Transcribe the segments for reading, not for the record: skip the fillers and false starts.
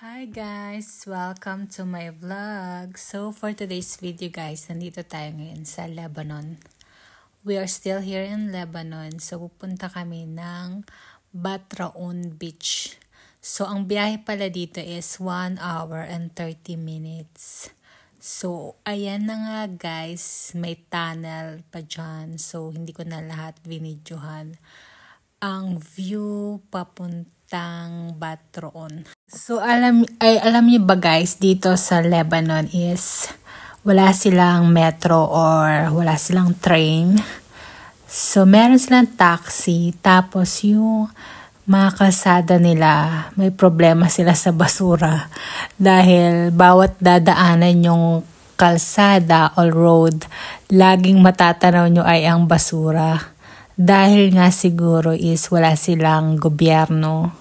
Hi guys! Welcome to my vlog. So for today's video guys, nandito tayo ngayon sa Lebanon. We are still here in Lebanon. So pupunta kami ng Batraun Beach. So ang biyahe pala dito is 1 hour and 30 minutes. So ayan na nga guys, may tunnel pa dyan. So hindi ko na lahat vinidyohan. Ang view papuntang Batraun. So alam niyo ba guys, dito sa Lebanon is wala silang metro or wala silang train. So meron silang taxi, tapos yung mga kalsada nila may problema sila sa basura dahil bawat dadaanan yung kalsada or road, laging matatanaw nyo ay ang basura. Dahil nga siguro is wala silang gobyerno.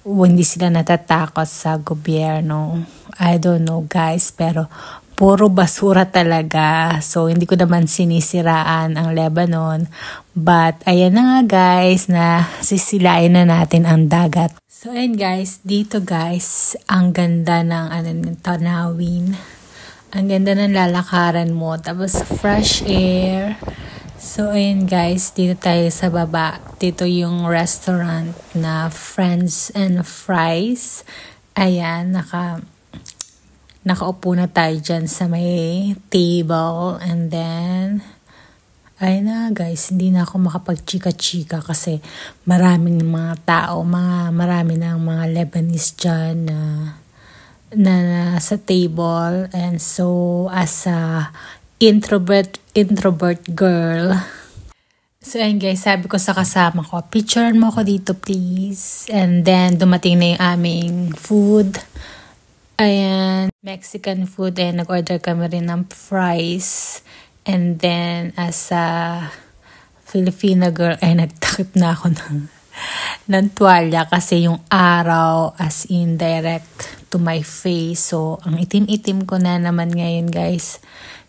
Hindi sila natatakot sa gobyerno. I don't know guys, pero puro basura talaga. So hindi ko naman sinisiraan ang Lebanon. But ayan na nga guys, na sisilain na natin ang dagat. So ayan guys, dito guys, ang ganda ng tanawin. Ang ganda ng lalakaran mo. Tapos fresh air. So, ayun guys, dito tayo sa baba. Dito yung restaurant na Friends and Fries. Ayan, nakaupo na tayo dyan sa may table. And then, ayun na guys, hindi na ako makapag-chika-chika kasi maraming mga tao, marami ng mga Lebanese dyan na sa table. And so, as a introvert girl. So ayun guys, sabi ko sa kasama ko, picturean mo ako dito please. And then dumating na yung aming food. Ayan, Mexican food. And nag-order kami rin ng fries. And then as a Filipino girl, ay nagtakip na ako ng tuwalya kasi yung araw as in direct to my face. So ang itim-itim ko na naman ngayon guys.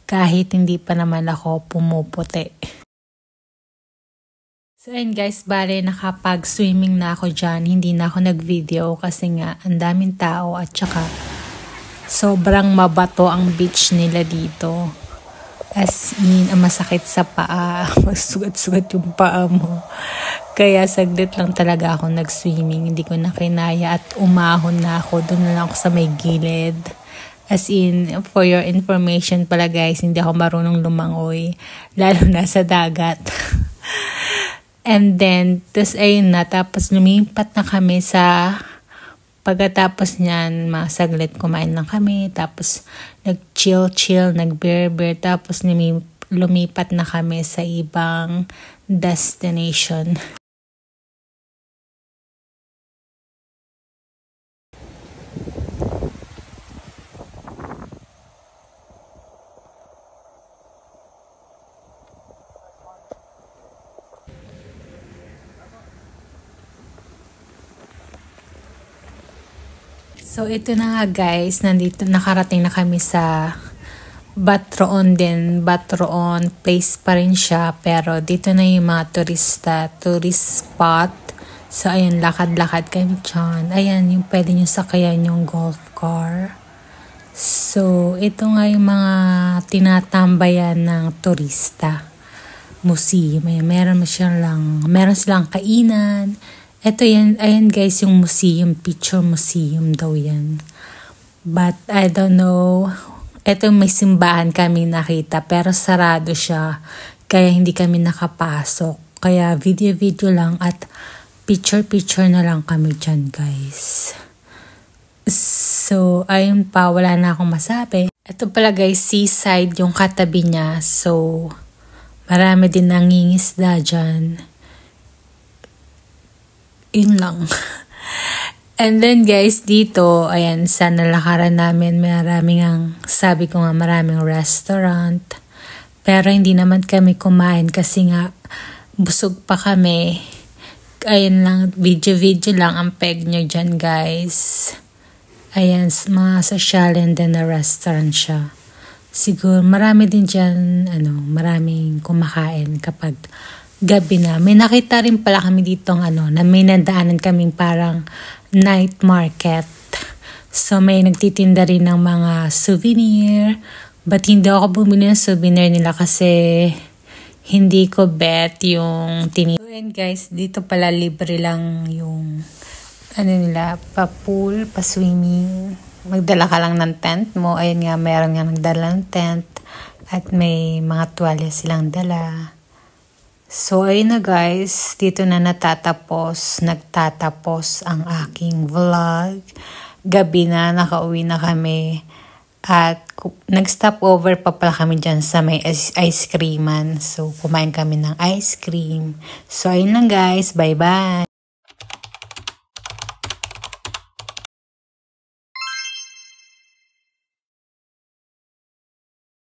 Kahit hindi pa naman ako pumuputi. So ayun guys, bale nakapag-swimming na ako dyan. Hindi na ako nag-video kasi nga ang daming tao at saka sobrang mabato ang beach nila dito. As in, masakit sa paa. Magsugat-sugat yung paa mo. Kaya saglit lang talaga ako nag-swimming. Hindi ko na kinaya at umahon na ako. Doon na lang ako sa may gilid. As in, for your information pala guys, hindi ako marunong lumangoy. Lalo na sa dagat. And then, ayun na. Tapos lumipat na kami sa pagkatapos niyan, mga saglit kumain lang kami. Tapos nag-chill, nag-beer. Tapos lumipat na kami sa ibang destination. So, ito na nga guys, nakarating na kami sa Batraun din. Batraun place pa rin siya, pero dito na yung mga tourist spot. So, ayun, lakad-lakad kami dyan. Ayan, yung pwede nyo sakayan yung golf car. So, ito nga yung mga tinatambayan ng turista. Museum. Ayan, meron silang kainan. Ito yan, ayan guys, yung museum, picture museum daw yan. But I don't know, ito may simbahan kami nakita pero sarado siya. Kaya hindi kami nakapasok. Kaya video lang at picture na lang kami dyan guys. So, ayun pa, wala na akong masabi. Ito pala guys, seaside yung katabi niya. So, marami din nangingisda dyan. Yun lang. And then guys, dito, ayan, sa nalakaran namin, sabi ko nga, maraming restaurant. Pero hindi naman kami kumain kasi nga, busog pa kami. Ayan lang, video lang ang peg nyo dyan guys. Ayan, mga social and then na restaurant siya. Siguro, marami din dyan, maraming kumakain kapag gabi na. May nakita rin pala kami dito na may nadaanan kaming parang night market. So may nagtitinda rin ng mga souvenir. But hindi ako bumili ng souvenir nila kasi hindi ko bet yung So and guys, dito pala libre lang yung nila, pa-pool, pa-swimming. Magdala ka lang ng tent mo. Ayun nga, meron nga nagdala ng tent. At may mga tuwalya silang dala. So ayun na guys, dito na nagtatapos ang aking vlog. Gabi na, nakauwi na kami. At nag-stop over pa pala kami dyan sa may ice creaman. So kumain kami ng ice cream. So ayun lang guys, bye bye!